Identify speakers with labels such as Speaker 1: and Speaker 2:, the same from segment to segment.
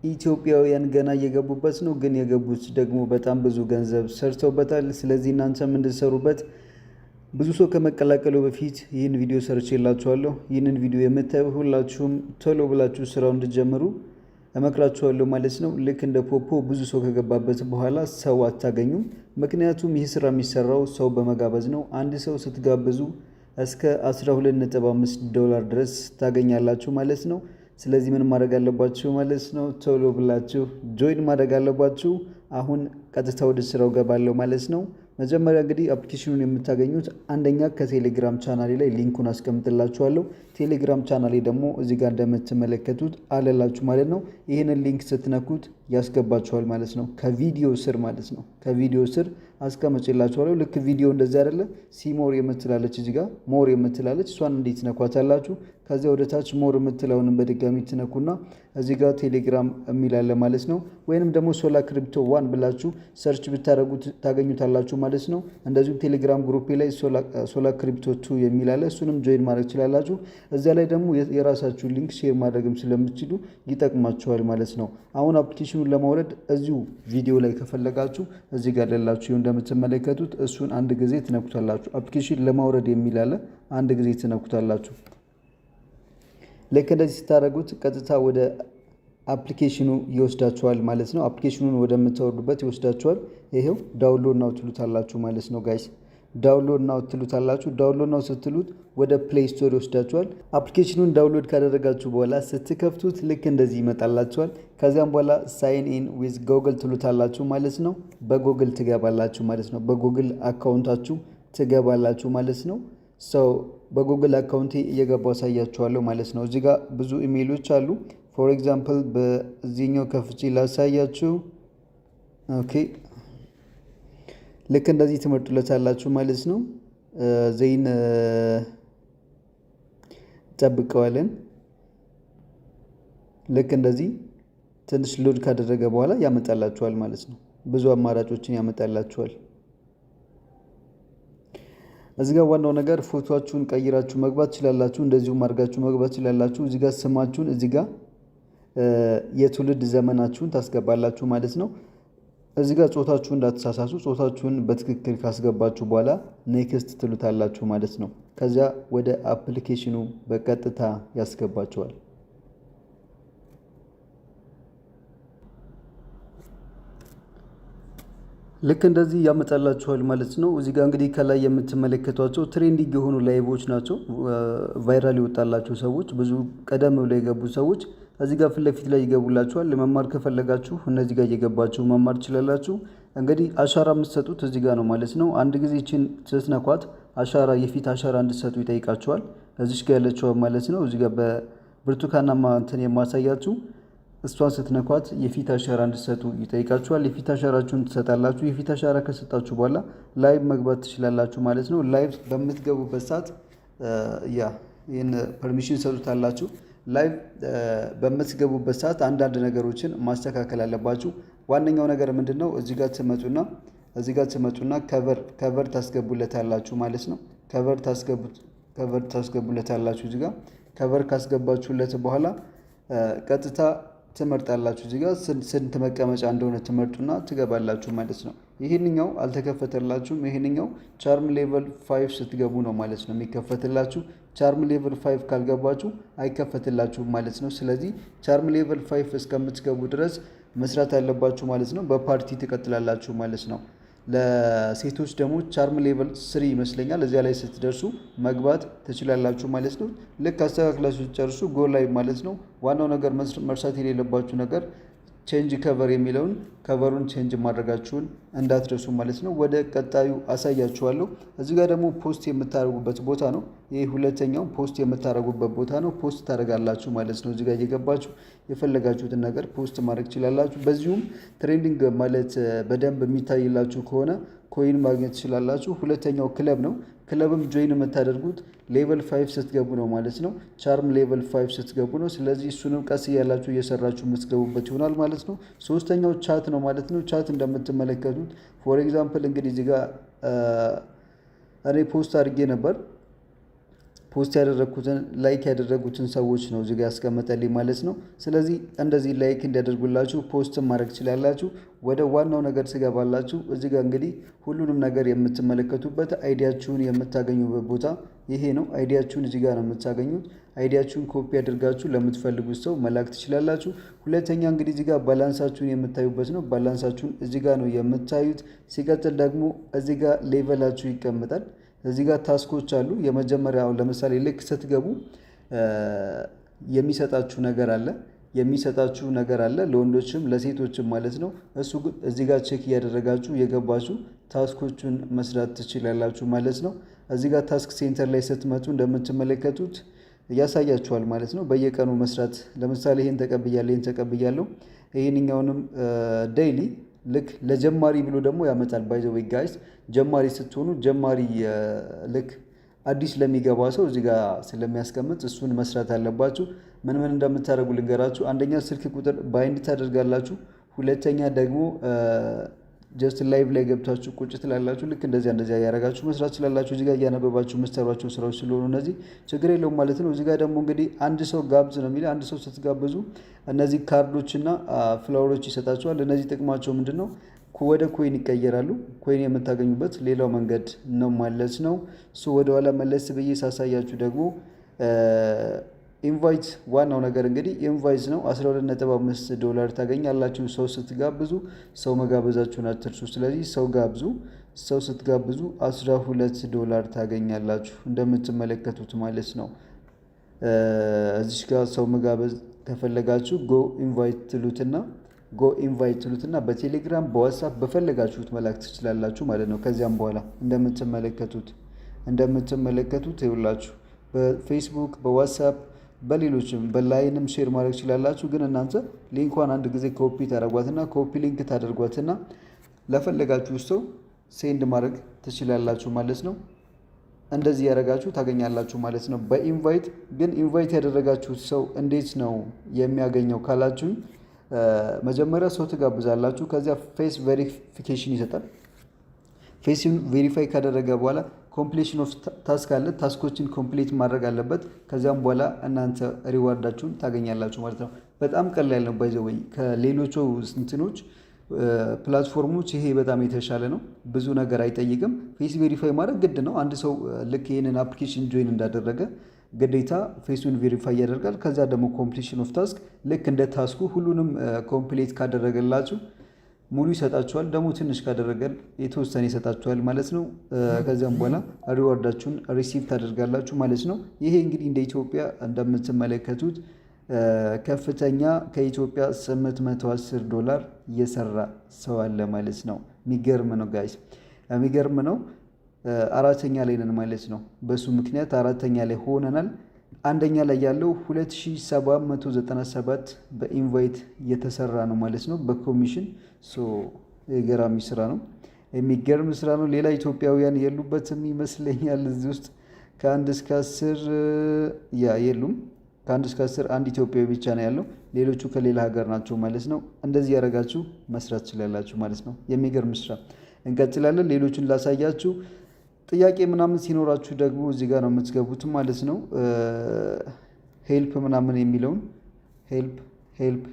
Speaker 1: ኢትዮጵያውያን ገና እየገቡበት ነው፣ ግን የገቡት ደግሞ በጣም ብዙ ገንዘብ ሰርተውበታል። ስለዚህ እናንተም እንድትሰሩበት ብዙ ሰው ከመቀላቀሉ በፊት ይህን ቪዲዮ ሰርቼላችኋለሁ። ይህንን ቪዲዮ የምታዩ ሁላችሁም ቶሎ ብላችሁ ስራው እንድትጀምሩ እመክራችኋለሁ ማለት ነው። ልክ እንደ ፖፖ ብዙ ሰው ከገባበት በኋላ ሰው አታገኙም። ምክንያቱም ይህ ስራ የሚሰራው ሰው በመጋበዝ ነው። አንድ ሰው ስትጋብዙ እስከ $12.5 ድረስ ታገኛላችሁ ማለት ነው። ስለዚህ ምን ማድረግ አለባችሁ ማለት ነው? ቶሎ ብላችሁ ጆይን ማድረግ አለባችሁ። አሁን ቀጥታ ወደ ስራው ገባለሁ ማለት ነው። መጀመሪያ እንግዲህ አፕሊኬሽኑን የምታገኙት አንደኛ ከቴሌግራም ቻናሌ ላይ ሊንኩን አስቀምጥላችኋለሁ። ቴሌግራም ቻናሌ ደግሞ እዚህ ጋር እንደምትመለከቱት አለላችሁ ማለት ነው። ይህንን ሊንክ ስትነኩት ያስገባችኋል ማለት ነው። ከቪዲዮ ስር ማለት ነው። ከቪዲዮ ስር አስቀምጬላችኋለሁ። ልክ ቪዲዮ እንደዚህ አይደለ? ሲሞር የምትላለች እዚህ ጋር ሞር የምትላለች እሷን እንዴት ትነኳታላችሁ? ከዚያ ወደ ታች ሞር የምትለውንም በድጋሚ ትነኩና እዚህ ጋር ቴሌግራም የሚላለ ማለት ነው። ወይንም ደግሞ ሶላ ክሪፕቶ 1 ብላችሁ ሰርች ብታደርጉት ታገኙታላችሁ ማለት ነው። እንደዚሁም ቴሌግራም ግሩፕ ላይ ሶላ ክሪፕቶ 2 የሚላለ እሱንም ጆይን ማድረግ ትችላላችሁ። እዚያ ላይ ደግሞ የራሳችሁ ሊንክ ሼር ማድረግም ስለምትችሉ ይጠቅማችኋል ማለት ነው። አሁን አፕሊኬሽኑን ለማውረድ እዚሁ ቪዲዮ ላይ ከፈለጋችሁ እዚህ ጋር ያላችሁ እንደምትመለከቱት እሱን አንድ ጊዜ ትነኩታላችሁ። አፕሊኬሽን ለማውረድ የሚላለ አንድ ጊዜ ትነኩታላችሁ። ልክ እንደዚህ ስታደርጉት ቀጥታ ወደ አፕሊኬሽኑ ይወስዳችኋል ማለት ነው። አፕሊኬሽኑን ወደምታወርዱበት ይወስዳችኋል። ይሄው ዳውንሎድ ናው ትሉታላችሁ ማለት ነው ጋይስ። ዳውንሎድ ናው ትሉታላችሁ። ዳውንሎድ ናው ስትሉት ወደ ፕሌይ ስቶር ይወስዳችኋል። አፕሊኬሽኑን ዳውንሎድ ካደረጋችሁ በኋላ ስትከፍቱት ልክ እንደዚህ ይመጣላችኋል። ከዚያም በኋላ ሳይን ኢን ዊዝ ጎግል ትሉታላችሁ ማለት ነው። በጎግል ትገባላችሁ ማለት ነው። በጎግል አካውንታችሁ ትገባላችሁ ማለት ነው። ሰው በጉግል አካውንቴ እየገባው አሳያችኋለሁ ማለት ነው። እዚህ ጋር ብዙ ኢሜይሎች አሉ። ፎር ኤግዛምፕል በዚህኛው ከፍቼ ላሳያችሁ። ኦኬ ልክ እንደዚህ ትመርጡለታላችሁ ማለት ነው። ዘይን ጠብቀዋለን። ልክ እንደዚህ ትንሽ ሎድ ካደረገ በኋላ ያመጣላችኋል ማለት ነው። ብዙ አማራጮችን ያመጣላችኋል። እዚህ ጋር ዋናው ነገር ፎቶአችሁን ቀይራችሁ መግባት ትችላላችሁ። እንደዚሁም አድርጋችሁ መግባት ትችላላችሁ። እዚህ ጋር ስማችሁን እዚህ ጋር የትውልድ ዘመናችሁን ታስገባላችሁ ማለት ነው። እዚህ ጋር ጾታችሁን እንዳትሳሳሱ። ጾታችሁን በትክክል ካስገባችሁ በኋላ ኔክስት ትሉታላችሁ ማለት ነው። ከዚያ ወደ አፕሊኬሽኑ በቀጥታ ያስገባችኋል። ልክ እንደዚህ ያመጣላችኋል ማለት ነው። እዚህ ጋር እንግዲህ ከላይ የምትመለከቷቸው ትሬንዲንግ የሆኑ ላይቮች ናቸው። ቫይራል የወጣላቸው ሰዎች ብዙ ቀደም ብለው የገቡ ሰዎች እዚህ ጋር ፊት ለፊት ላይ ይገቡላችኋል። ለመማር ከፈለጋችሁ እነዚህ ጋር እየገባችሁ መማር ትችላላችሁ። እንግዲህ አሻራ የምትሰጡት እዚህ ጋር ነው ማለት ነው። አንድ ጊዜ ይህችን ስትነኳት አሻራ የፊት አሻራ እንድትሰጡ ይጠይቃችኋል። እዚች ጋር ያለችው ማለት ነው። እዚህ ጋር በብርቱካናማ እንትን የማሳያችሁ እሷን ስትነኳት የፊት አሻራ እንድትሰጡ ይጠይቃችኋል። የፊት አሻራችሁን ትሰጣላችሁ። የፊት አሻራ ከሰጣችሁ በኋላ ላይቭ መግባት ትችላላችሁ ማለት ነው። ላይቭ በምትገቡበት ሰዓት ይህን ፐርሚሽን ሰጡታላችሁ። ላይቭ በምትገቡበት ሰዓት አንዳንድ ነገሮችን ማስተካከል አለባችሁ። ዋነኛው ነገር ምንድን ነው? እዚህ ጋር ትመጡና ከቨር ታስገቡለታላችሁ ማለት ነው። ከቨር ታስገቡለታላችሁ። እዚህ ጋር ከቨር ካስገባችሁለት በኋላ ቀጥታ ትመርጣላችሁ። እዚህ ጋር ስንት መቀመጫ እንደሆነ ትመርጡና ትገባላችሁ ማለት ነው። ይህንኛው አልተከፈተላችሁም። ይህንኛው ቻርም ሌቨል 5 ስትገቡ ነው ማለት ነው የሚከፈትላችሁ። ቻርም ሌቨል 5 ካልገባችሁ አይከፈትላችሁም ማለት ነው። ስለዚህ ቻርም ሌቨል 5 እስከምትገቡ ድረስ መስራት አለባችሁ ማለት ነው። በፓርቲ ትቀጥላላችሁ ማለት ነው። ለሴቶች ደግሞ ቻርም ሌቨል 3 ይመስለኛል እዚያ ላይ ስትደርሱ መግባት ትችላላችሁ ማለት ነው። ልክ አስተካክላችሁ ጨርሱ ጎ ላይ ማለት ነው። ዋናው ነገር መርሳት የሌለባችሁ ነገር ቼንጅ ከቨር የሚለውን ከቨሩን ቼንጅ ማድረጋችሁን እንዳትረሱ ማለት ነው። ወደ ቀጣዩ አሳያችኋለሁ። እዚህ ጋር ደግሞ ፖስት የምታደርጉበት ቦታ ነው። ይህ ሁለተኛው ፖስት የምታደርጉበት ቦታ ነው። ፖስት ታደርጋላችሁ ማለት ነው። እዚህ ጋር እየገባችሁ የፈለጋችሁትን ነገር ፖስት ማድረግ ትችላላችሁ። በዚሁም ትሬንዲንግ ማለት በደንብ የሚታይላችሁ ከሆነ ኮይን ማግኘት ትችላላችሁ። ሁለተኛው ክለብ ነው። ክለብም ጆይን የምታደርጉት ሌቨል 5 ስትገቡ ነው ማለት ነው። ቻርም ሌቨል 5 ስትገቡ ነው። ስለዚህ እሱንም ቀስ እያላችሁ እየሰራችሁ የምትገቡበት ይሆናል ማለት ነው። ሶስተኛው ቻት ነው ማለት ነው። ቻት እንደምትመለከቱት ፎር ኤግዛምፕል እንግዲህ እዚህ ጋር እኔ ፖስት አድርጌ ነበር። ፖስት ያደረኩትን ላይክ ያደረጉትን ሰዎች ነው እዚጋ ያስቀመጠልኝ ማለት ነው። ስለዚህ እንደዚህ ላይክ እንዲያደርጉላችሁ ፖስት ማድረግ ትችላላችሁ። ወደ ዋናው ነገር ስገባላችሁ እዚጋ እንግዲህ ሁሉንም ነገር የምትመለከቱበት አይዲያችሁን የምታገኙበት ቦታ ይሄ ነው። አይዲያችሁን እዚጋ ነው የምታገኙት። አይዲያችሁን ኮፒ አድርጋችሁ ለምትፈልጉት ሰው መላክ ትችላላችሁ። ሁለተኛ እንግዲህ እዚጋ ባላንሳችሁን የምታዩበት ነው። ባላንሳችሁን እዚጋ ነው የምታዩት። ሲቀጥል ደግሞ እዚጋ ሌቨላችሁ ይቀመጣል። እዚህ ጋር ታስኮች አሉ። የመጀመሪያው ለምሳሌ ልክ ስትገቡ የሚሰጣችሁ ነገር አለ ለወንዶችም ለሴቶችም ማለት ነው። እሱ እዚህ ጋር ቼክ እያደረጋችሁ የገባችሁ ታስኮቹን መስራት ትችላላችሁ ማለት ነው። እዚህ ጋር ታስክ ሴንተር ላይ ስትመጡ እንደምትመለከቱት ያሳያችኋል ማለት ነው። በየቀኑ መስራት ለምሳሌ ይሄን ተቀብያለሁ ይሄንኛውንም ዴይሊ ልክ ለጀማሪ ብሎ ደግሞ ያመጣል። ባይ ዘ ዌይ ጋይስ ጀማሪ ስትሆኑ ጀማሪ ልክ አዲስ ለሚገባ ሰው እዚህ ጋር ስለሚያስቀምጥ እሱን መስራት አለባችሁ። ምን እንደምታደርጉ ልንገራችሁ። አንደኛ ስልክ ቁጥር ባይንድ ታደርጋላችሁ። ሁለተኛ ደግሞ ጀስት ላይቭ ላይ ገብታችሁ ቁጭ ትላላችሁ። ልክ እንደዚያ ያደረጋችሁ መስራት ትችላላችሁ። እዚህ ጋር እያነበባችሁ የምትሰሯቸው ስራዎች ስለሆኑ እነዚህ ችግር የለውም ማለት ነው። እዚህ ጋር ደግሞ እንግዲህ አንድ ሰው ጋብዝ ነው የሚለው። አንድ ሰው ስትጋብዙ እነዚህ ካርዶችና ፍላወሮች ይሰጣችኋል። እነዚህ ጥቅማቸው ምንድን ነው? ወደ ኮይን ይቀየራሉ። ኮይን የምታገኙበት ሌላው መንገድ ነው ማለት ነው። እሱ ወደኋላ መለስ ብዬ ሳሳያችሁ ደግሞ ኢንቫይት ዋናው ነገር እንግዲህ ኢንቫይት ነው። $12.5 ታገኛላችሁ። ሰው ስትጋብዙ ሰው መጋበዛችሁን አትርሱ። ስለዚህ ሰው ጋብዙ። ሰው ስትጋብዙ $12 ታገኛላችሁ እንደምትመለከቱት ማለት ነው። እዚች ጋር ሰው መጋበዝ ከፈለጋችሁ ጎ ኢንቫይት ትሉትና በቴሌግራም በዋትሳፕ በፈለጋችሁት መላክ ትችላላችሁ ማለት ነው። ከዚያም በኋላ እንደምትመለከቱት ይውላችሁ በፌስቡክ በዋትሳፕ በሌሎችም በላይንም ሼር ማድረግ ትችላላችሁ። ግን እናንተ ሊንኳን አንድ ጊዜ ኮፒ ሊንክ ታደርጓትና ለፈለጋችሁ ሰው ሴንድ ማድረግ ትችላላችሁ ማለት ነው። እንደዚህ ያደረጋችሁ ታገኛላችሁ ማለት ነው በኢንቫይት። ግን ኢንቫይት ያደረጋችሁት ሰው እንዴት ነው የሚያገኘው ካላችሁኝ መጀመሪያ ሰው ትጋብዛላችሁ። ከዚያ ፌስ ቬሪፊኬሽን ይሰጣል። ፌስን ቬሪፋይ ካደረገ በኋላ ኮምፕሊሽን ኦፍ ታስክ አለ። ታስኮችን ኮምፕሊት ማድረግ አለበት። ከዚያም በኋላ እናንተ ሪዋርዳችሁን ታገኛላችሁ ማለት ነው። በጣም ቀላል ነው። ባይ ዘ ወይ ከሌሎቹ እንትኖች ፕላትፎርሞች ይሄ በጣም የተሻለ ነው። ብዙ ነገር አይጠይቅም። ፌስ ቬሪፋይ ማድረግ ግድ ነው። አንድ ሰው ልክ ይህንን አፕሊኬሽን ጆይን እንዳደረገ ግዴታ ፌሱን ቬሪፋይ ያደርጋል። ከዛ ደግሞ ኮምፕሊሽን ኦፍ ታስክ ልክ እንደ ታስኩ ሁሉንም ኮምፕሊት ካደረገላችሁ ሙሉ ይሰጣችኋል። ደግሞ ትንሽ ካደረገን የተወሰነ ይሰጣችኋል ማለት ነው። ከዚያም በኋላ ሪዋርዳችሁን ሪሲቭ ታደርጋላችሁ ማለት ነው። ይሄ እንግዲህ እንደ ኢትዮጵያ እንደምትመለከቱት ከፍተኛ ከኢትዮጵያ $810 እየሰራ ሰው አለ ማለት ነው። የሚገርም ነው ጋይስ፣ የሚገርም ነው። አራተኛ ላይ ነን ማለት ነው። በሱ ምክንያት አራተኛ ላይ ሆነናል። አንደኛ ላይ ያለው 2797 በኢንቫይት እየተሰራ ነው ማለት ነው በኮሚሽን። የገራሚ ስራ ነው፣ የሚገርም ስራ ነው። ሌላ ኢትዮጵያውያን የሉበትም ይመስለኛል እዚህ ውስጥ። ከ1 እስከ 10 የሉም። ከ1 እስከ 10 አንድ ኢትዮጵያዊ ብቻ ነው ያለው። ሌሎቹ ከሌላ ሀገር ናቸው ማለት ነው። እንደዚህ ያደረጋችሁ መስራት ትችላላችሁ ማለት ነው። የሚገርም ስራ። እንቀጥላለን። ሌሎቹን ላሳያችሁ። ጥያቄ ምናምን ሲኖራችሁ ደግሞ እዚህ ጋር ነው የምትገቡት ማለት ነው። ሄልፕ ምናምን የሚለውን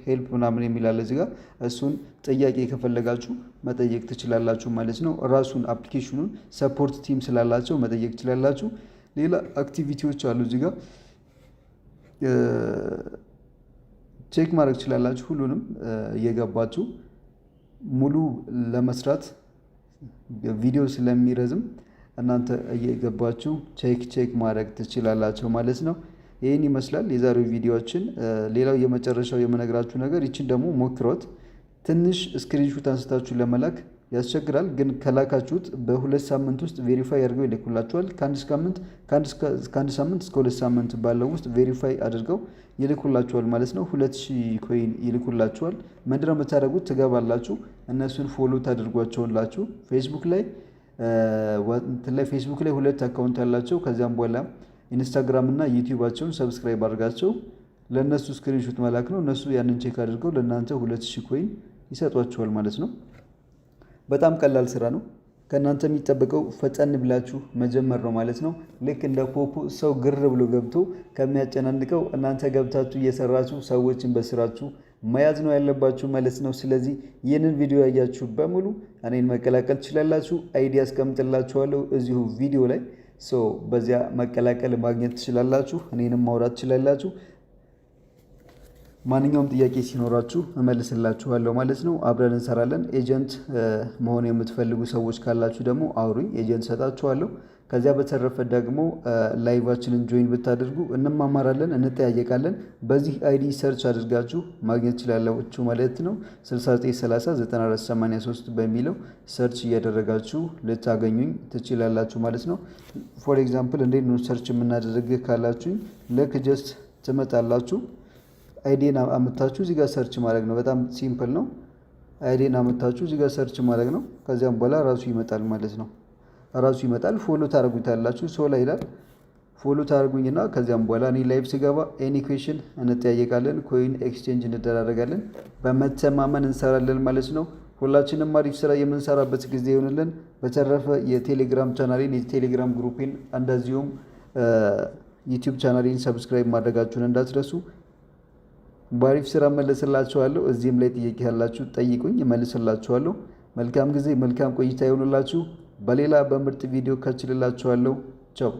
Speaker 1: ሄልፕ ምናምን የሚላለ እዚህ ጋር እሱን ጥያቄ ከፈለጋችሁ መጠየቅ ትችላላችሁ ማለት ነው። ራሱን አፕሊኬሽኑን ሰፖርት ቲም ስላላቸው መጠየቅ ትችላላችሁ። ሌላ አክቲቪቲዎች አሉ እዚህ ጋር ቼክ ማድረግ ትችላላችሁ። ሁሉንም እየገባችሁ ሙሉ ለመስራት ቪዲዮ ስለሚረዝም እናንተ እየገባችሁ ቼክ ማድረግ ትችላላችሁ ማለት ነው። ይህን ይመስላል የዛሬው ቪዲዮችን። ሌላው የመጨረሻው የምነግራችሁ ነገር ይችን ደግሞ ሞክሯት። ትንሽ ስክሪንሹት አንስታችሁ ለመላክ ያስቸግራል፣ ግን ከላካችሁት በ2 ሳምንት ውስጥ ቬሪፋይ አድርገው ይልኩላችኋል። ከአንድ ሳምንት እስከ 2 ሳምንት ባለው ውስጥ ቬሪፋይ አድርገው ይልኩላችኋል ማለት ነው። 2000 ኮይን ይልኩላችኋል። ምንድነው የምታደርጉት? ትገባላችሁ፣ እነሱን ፎሎ ታደርጓቸውላችሁ። ፌስቡክ ላይ 2 አካውንት አላቸው። ከዚያም በኋላ ኢንስታግራም እና ዩቲዩባቸውን ሰብስክራይብ አድርጋቸው ለእነሱ ስክሪንሹት መላክ ነው። እነሱ ያንን ቼክ አድርገው ለእናንተ 2000 ኮይን ይሰጧቸዋል ማለት ነው። በጣም ቀላል ስራ ነው። ከእናንተ የሚጠበቀው ፈጠን ብላችሁ መጀመር ነው ማለት ነው። ልክ እንደ ፖፖ ሰው ግር ብሎ ገብቶ ከሚያጨናንቀው እናንተ ገብታችሁ እየሰራችሁ ሰዎችን በስራችሁ መያዝ ነው ያለባችሁ ማለት ነው። ስለዚህ ይህንን ቪዲዮ ያያችሁ በሙሉ እኔን መቀላቀል ትችላላችሁ። አይዲ አስቀምጥላችኋለሁ እዚሁ ቪዲዮ ላይ በዚያ መቀላቀል ማግኘት ትችላላችሁ። እኔንም ማውራት ትችላላችሁ። ማንኛውም ጥያቄ ሲኖራችሁ እመልስላችኋለሁ ማለት ነው። አብረን እንሰራለን። ኤጀንት መሆን የምትፈልጉ ሰዎች ካላችሁ ደግሞ አውሩኝ፣ ኤጀንት ሰጣችኋለሁ። ከዚያ በተረፈ ደግሞ ላይቫችንን ጆይን ብታደርጉ እንማማራለን፣ እንጠያየቃለን። በዚህ አይዲ ሰርች አድርጋችሁ ማግኘት ትችላላችሁ ማለት ነው። 69309483 በሚለው ሰርች እያደረጋችሁ ልታገኙኝ ትችላላችሁ ማለት ነው። ፎር ኤግዛምፕል እንዴት ነው ሰርች የምናደርግ ካላችሁኝ ልክ ጀስት ትመጣላችሁ። አይዲን አመታችሁ እዚህ ጋር ሰርች ማድረግ ነው። በጣም ሲምፕል ነው። አይዲን አመታችሁ እዚህ ጋር ሰርች ማድረግ ነው። ከዚያም በኋላ ራሱ ይመጣል ማለት ነው። ራሱ ይመጣል። ፎሎ ታደርጉታላችሁ። ሶላ ይላል። ፎሎ ታደርጉኝና ከዚያም በኋላ እኔ ላይቭ ስገባ ኤኒ ኩዌሽን እንጠያየቃለን፣ ኮይን ኤክስቼንጅ እንደራረጋለን፣ በመተማመን እንሰራለን ማለት ነው። ሁላችንም አሪፍ ስራ የምንሰራበት ጊዜ ይሆንልን። በተረፈ የቴሌግራም ቻናሌን የቴሌግራም ግሩፔን እንደዚሁም ዩቲዩብ ቻናሌን ሰብስክራይብ ማድረጋችሁን እንዳትረሱ። በአሪፍ ስራ መለስላችኋለሁ። እዚህም ላይ ጥያቄ ያላችሁ ጠይቁኝ፣ እመልስላችኋለሁ። መልካም ጊዜ፣ መልካም ቆይታ ይሆንላችሁ። በሌላ በምርጥ ቪዲዮ ከችልላችኋለሁ። ቻው